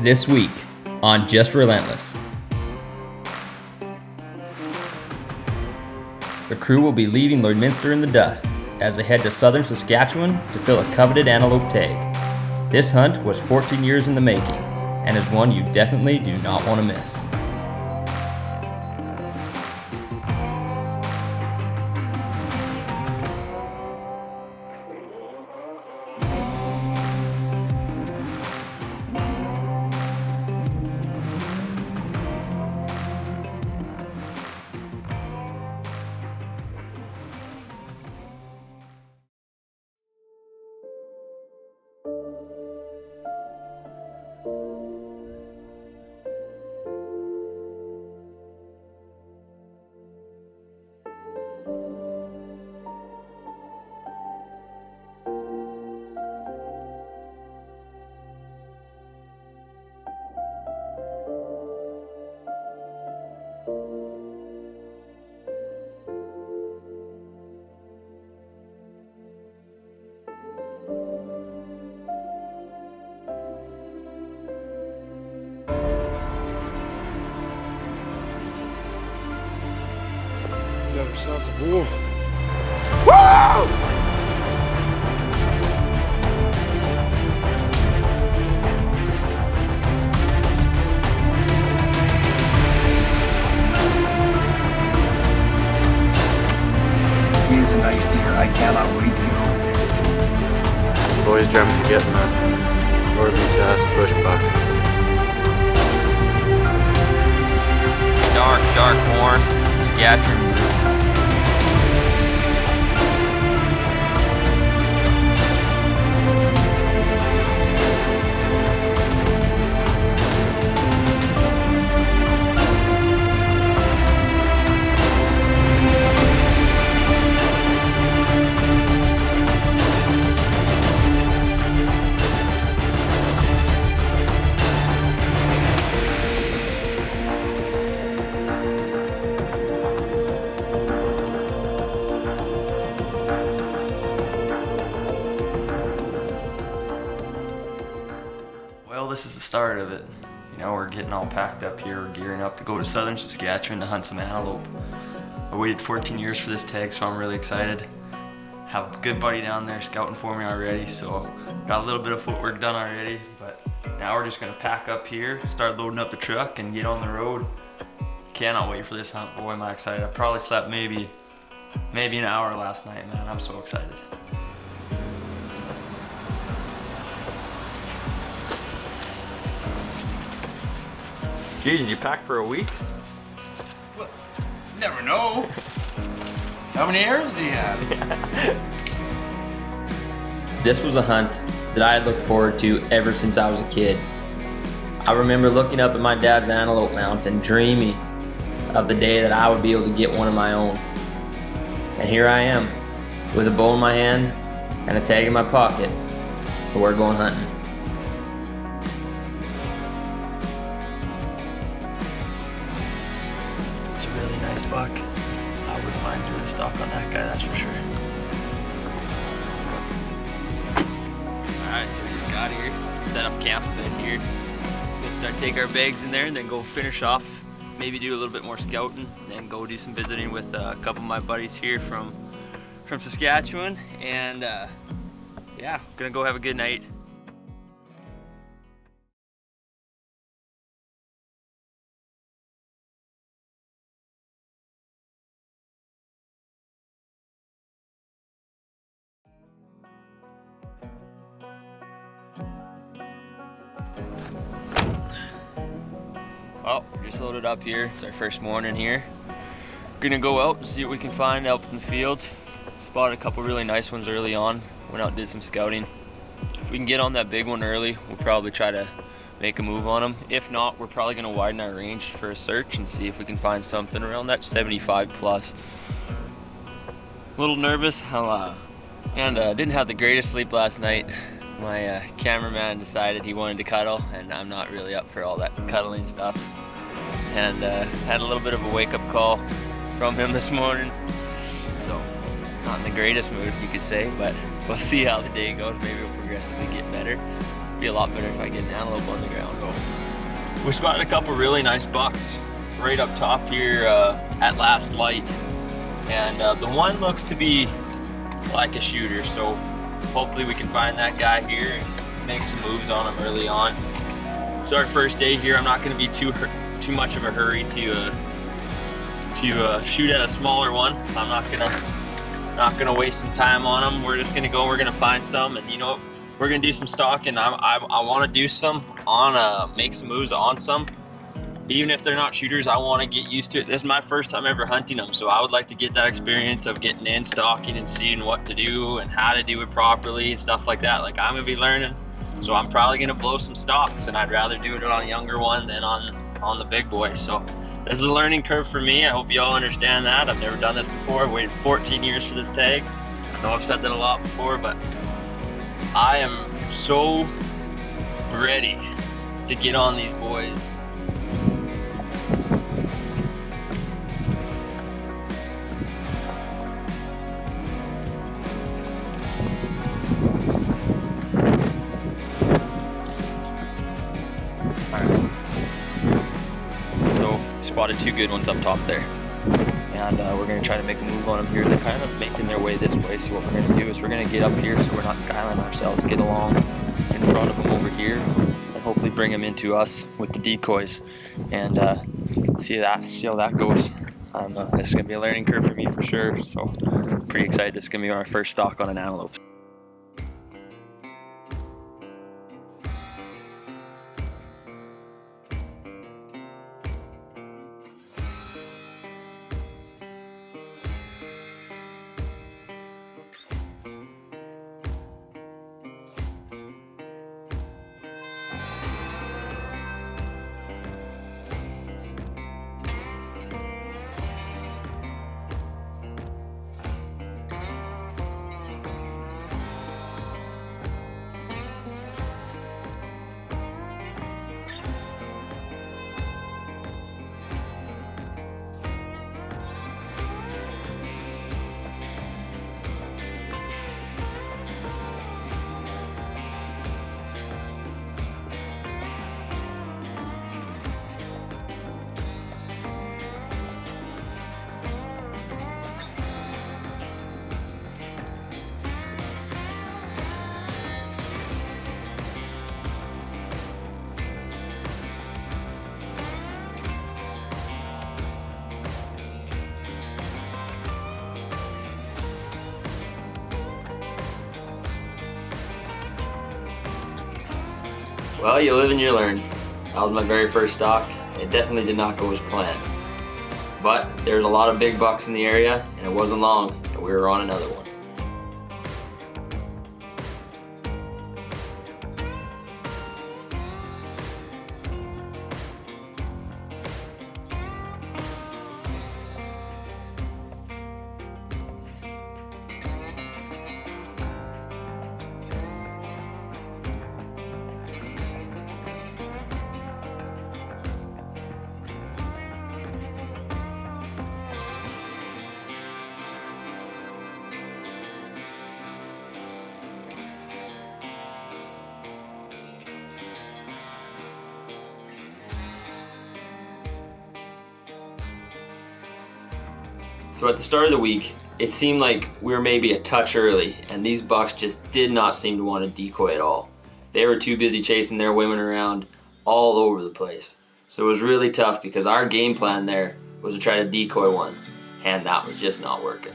This week on Just Relentless. The crew will be leaving Lloydminster in the dust as they head to southern Saskatchewan to fill a coveted antelope tag. This hunt was 14 years in the making and is one you definitely do not want to miss. Got ourselves a bull. Woo! He is a nice deer. I cannot wait to go. Always dreamt of getting a Relentless S bushbuck. Dark horn, Saskatchewan. Well, this is the start of it. You know, we're getting all packed up here, we're gearing up to go to southern Saskatchewan to hunt some antelope. I waited 14 years for this tag, so I'm really excited. Have a good buddy down there scouting for me already, so got a little bit of footwork done already, but now we're just gonna pack up here, start loading up the truck and get on the road. Cannot wait for this hunt, boy am I excited. I probably slept maybe an hour last night, man. I'm so excited. Geez, did you pack for a week? Well, never know. How many arrows do you have? This was a hunt that I had looked forward to ever since I was a kid. I remember looking up at my dad's antelope mount and dreaming of the day that I would be able to get one of my own. And here I am, with a bow in my hand and a tag in my pocket, but we're going hunting. It's a really nice buck. I wouldn't mind doing a stalk on that guy, that's for sure. Alright, so we just got here, set up camp a bit here. Just gonna start take our bags in there and then go finish off, maybe do a little bit more scouting, then go do some visiting with a couple of my buddies here from Saskatchewan, and yeah, gonna go have a good night. Well, we're just loaded up here. It's our first morning here. Gonna go out and see what we can find out in the fields. Spotted a couple really nice ones early on. Went out and did some scouting. If we can get on that big one early, we'll probably try to make a move on them. If not, we're probably gonna widen our range for a search and see if we can find something around that 75 plus. A little nervous, and didn't have the greatest sleep last night. My cameraman decided he wanted to cuddle, and I'm not really up for all that cuddling stuff. And had a little bit of a wake-up call from him this morning. So, not in the greatest mood, you could say, but we'll see how the day goes. Maybe we'll progressively get better. be a lot better if I get an antelope on the ground though. We spotted a couple really nice bucks right up top here at last light, and the one looks to be like a shooter, so hopefully we can find that guy here and make some moves on him early on. It's our first day here. I'm not going to be too much of a hurry to shoot at a smaller one. I'm not gonna waste some time on them. We're just gonna go. We're gonna find some, and you know, we're gonna do some stalking. I want to do some on make some moves on some. Even if they're not shooters, I want to get used to it. This is my first time ever hunting them, so I would like to get that experience of getting in, stalking, and seeing what to do and how to do it properly and stuff like that. Like, I'm gonna be learning, so I'm probably gonna blow some stalks, and I'd rather do it on a younger one than on the big boy. So this is a learning curve for me. I hope you all understand that. I've never done this before. I've waited 14 years for this tag. I know I've said that a lot before, but I am so ready to get on these boys. Spotted two good ones up top there, and we're going to try to make a move on them here. They're kind of making their way this way, so what we're going to do is we're going to get up here so we're not skylining ourselves, get along in front of them over here, and hopefully bring them into us with the decoys, and see how that goes. This is going to be a learning curve for me for sure, so I'm pretty excited. This is going to be our first stalk on an antelope. Well, you live and you learn. That was my very first stalk. It definitely did not go as planned. But there's a lot of big bucks in the area, and it wasn't long, and we were on another one. So at the start of the week, it seemed like we were maybe a touch early, and these bucks just did not seem to want to decoy at all. They were too busy chasing their women around all over the place. So it was really tough because our game plan there was to try to decoy one, and that was just not working.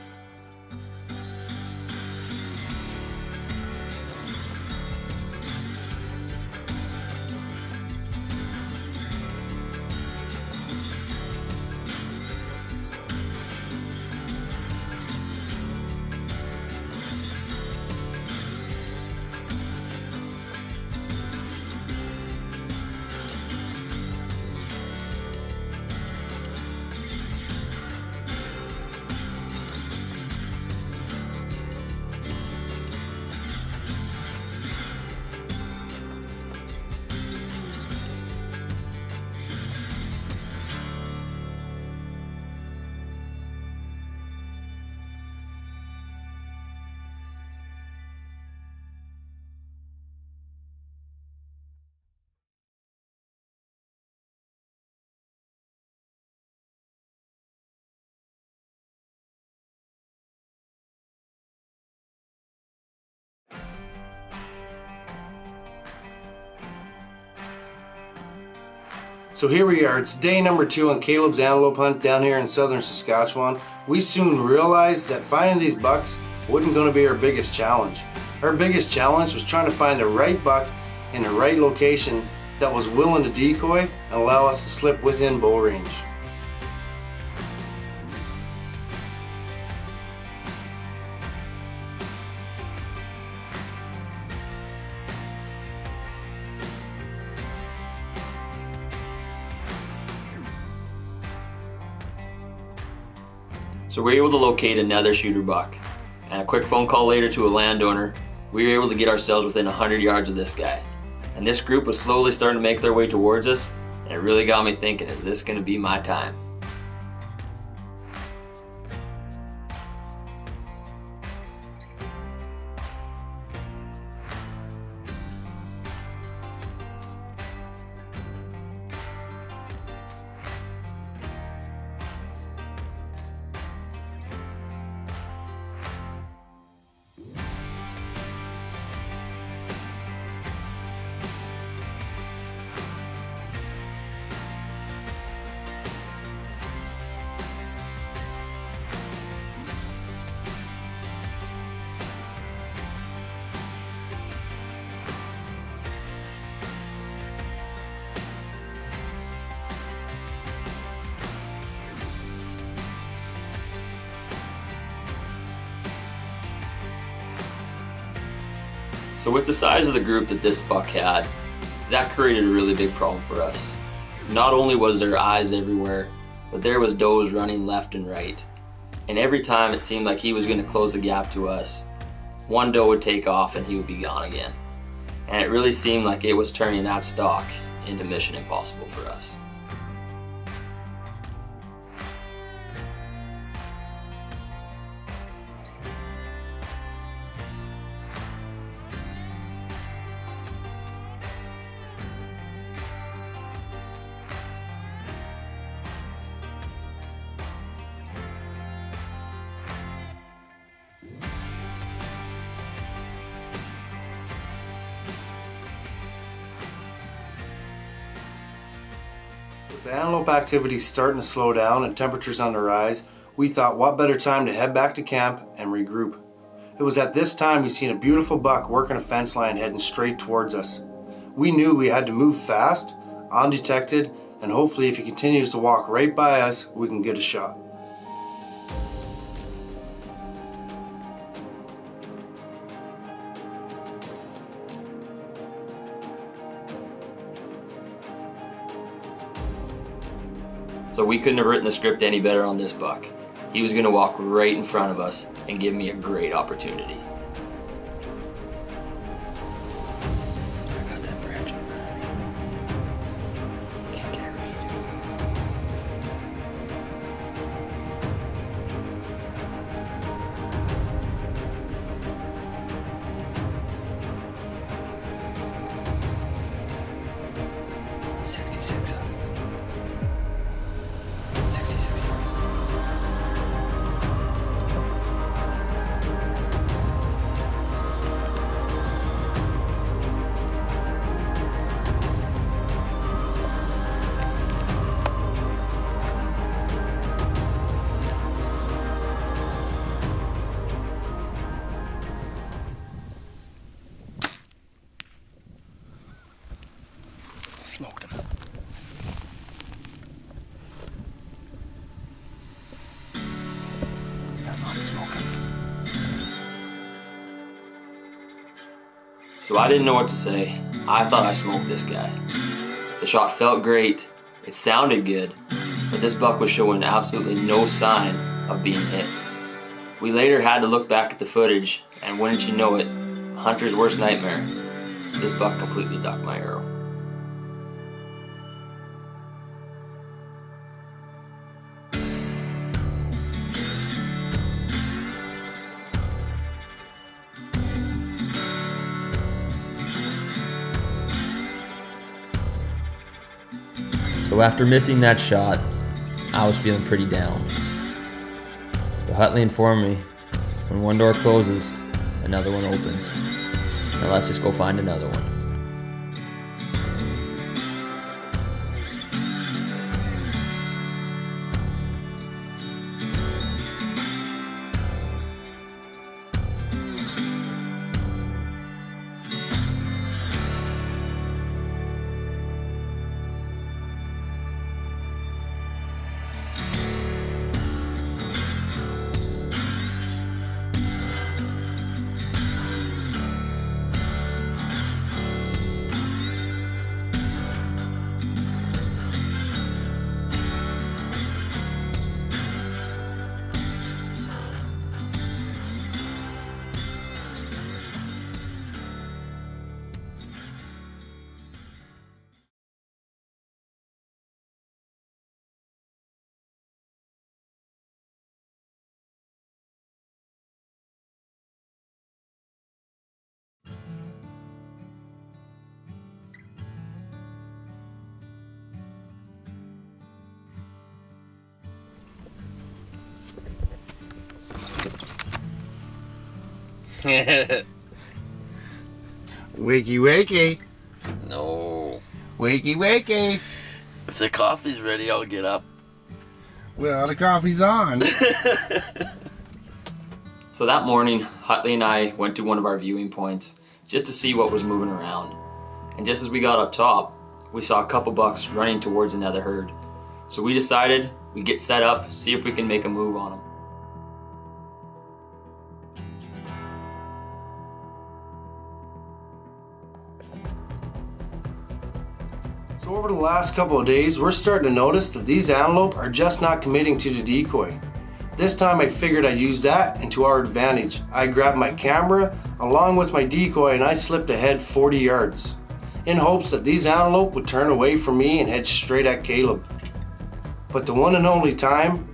So here we are, it's day number 2 on Caleb's antelope hunt down here in southern Saskatchewan. We soon realized that finding these bucks wasn't going to be our biggest challenge. Our biggest challenge was trying to find the right buck in the right location that was willing to decoy and allow us to slip within bow range. So we were able to locate another shooter buck, and a quick phone call later to a landowner, we were able to get ourselves within 100 yards of this guy. And this group was slowly starting to make their way towards us, and it really got me thinking, is this going to be my time? So with the size of the group that this buck had, that created a really big problem for us. Not only was there eyes everywhere, but there was does running left and right. And every time it seemed like he was going to close the gap to us, one doe would take off and he would be gone again. And it really seemed like it was turning that stalk into mission impossible for us. With the antelope activity starting to slow down and temperatures on the rise, we thought what better time to head back to camp and regroup. It was at this time we seen a beautiful buck working a fence line heading straight towards us. We knew we had to move fast, undetected, and hopefully if he continues to walk right by us, we can get a shot. So we couldn't have written the script any better on this buck. He was going to walk right in front of us and give me a great opportunity. I got that branch. Can't get it right. $66. 66 yards. Smoked him. So I didn't know what to say. I thought I smoked this guy. The shot felt great, it sounded good, but this buck was showing absolutely no sign of being hit. We later had to look back at the footage, and wouldn't you know it, a hunter's worst nightmare. This buck completely ducked my arrow. So after missing that shot, I was feeling pretty down. But Hutley informed me, when one door closes, another one opens. Now let's just go find another one. Wakey, wakey. No. Wakey, wakey. If the coffee's ready, I'll get up. Well, the coffee's on. So that morning, Hutley and I went to one of our viewing points just to see what was moving around. And just as we got up top, we saw a couple bucks running towards another herd. So we decided we'd get set up, see if we can make a move on them. So over the last couple of days, we're starting to notice that these antelope are just not committing to the decoy. This time I figured I'd use that and to our advantage. I grabbed my camera along with my decoy and I slipped ahead 40 yards in hopes that these antelope would turn away from me and head straight at Caleb. But the one and only time,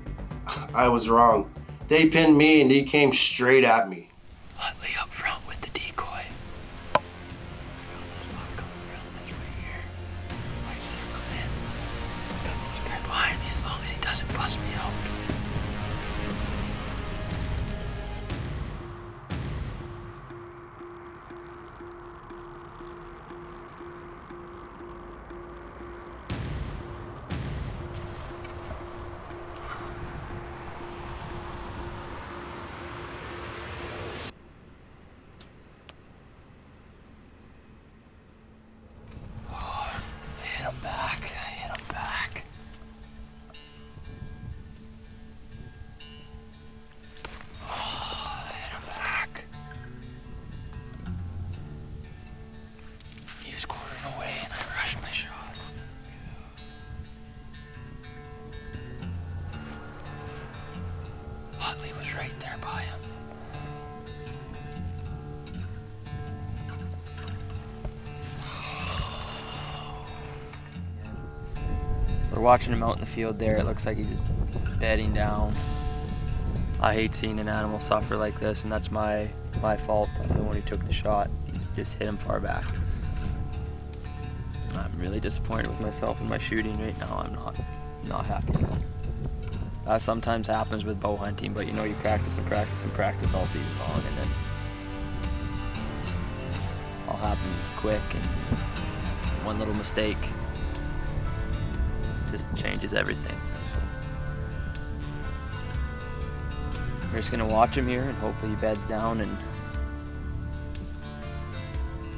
I was wrong. They pinned me and he came straight at me. Hutley up front with the decoy. Around this buck, around this right here. Right circle in. Got this guy behind me as long as he doesn't bust me out. I hit him back. Oh, I hit him back. He was quartering away and I rushed my shot. Hutley was right there by him. We're watching him out in the field there. It looks like he's bedding down. I hate seeing an animal suffer like this, and that's my fault. I'm the one who took the shot. He just hit him far back. I'm really disappointed with myself and my shooting right now. I'm not happy at all. That sometimes happens with bow hunting, but you know, you practice and practice and practice all season long, and then all happens quick, and one little mistake just changes everything. So we're just gonna watch him here and hopefully he beds down and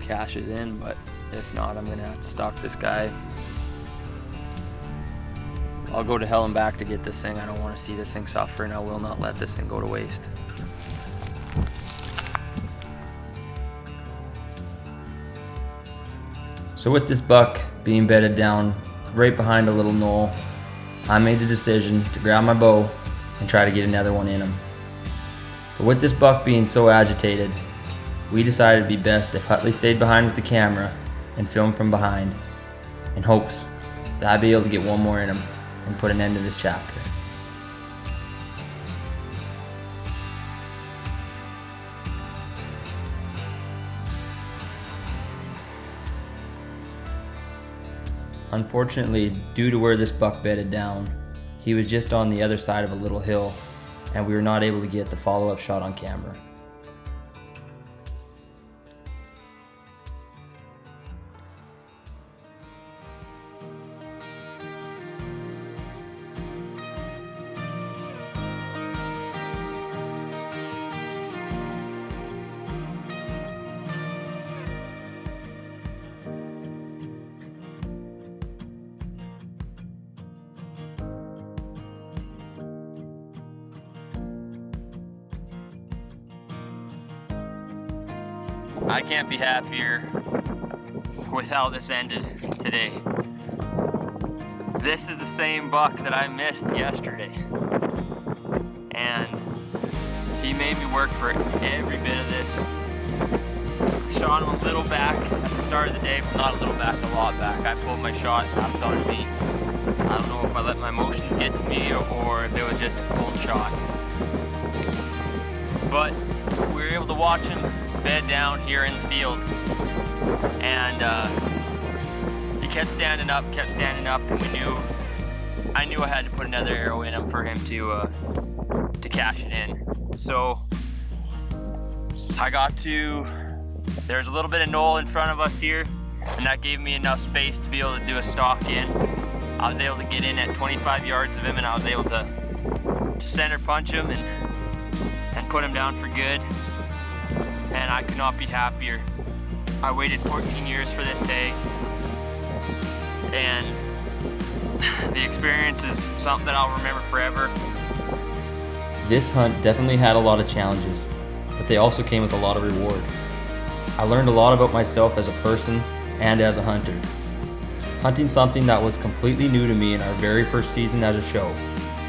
cashes in, but if not, I'm gonna have to stalk this guy. I'll go to hell and back to get this thing. I don't want to see this thing suffer, and I will not let this thing go to waste. So with this buck being bedded down right behind a little knoll, I made the decision to grab my bow and try to get another one in him. But with this buck being so agitated, we decided it'd be best if Hutley stayed behind with the camera and filmed from behind, in hopes that I'd be able to get one more in him and put an end to this chapter. Unfortunately, due to where this buck bedded down, he was just on the other side of a little hill, and we were not able to get the follow-up shot on camera. I can't be happier with how this ended today. This is the same buck that I missed yesterday. And he made me work for every bit of this. Shot him a little back at the start of the day, but not a little back, a lot back. I pulled my shot, that's on me. I don't know if I let my emotions get to me or if it was just a pulled shot. But we were able to watch him bed down here in the field, and he kept standing up, and I knew I had to put another arrow in him for him to cash it in. So There's a little bit of knoll in front of us here, and that gave me enough space to be able to do a stalk in. I was able to get in at 25 yards of him, and I was able to center punch him and put him down for good. And I could not be happier. I waited 14 years for this day, and the experience is something that I'll remember forever. This hunt definitely had a lot of challenges, but they also came with a lot of reward. I learned a lot about myself as a person and as a hunter. Hunting something that was completely new to me in our very first season as a show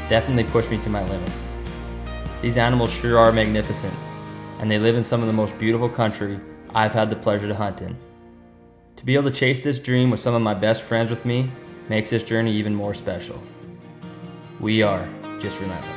definitely pushed me to my limits. These animals sure are magnificent, and they live in some of the most beautiful country I've had the pleasure to hunt in. To be able to chase this dream with some of my best friends with me makes this journey even more special. We are just relentless.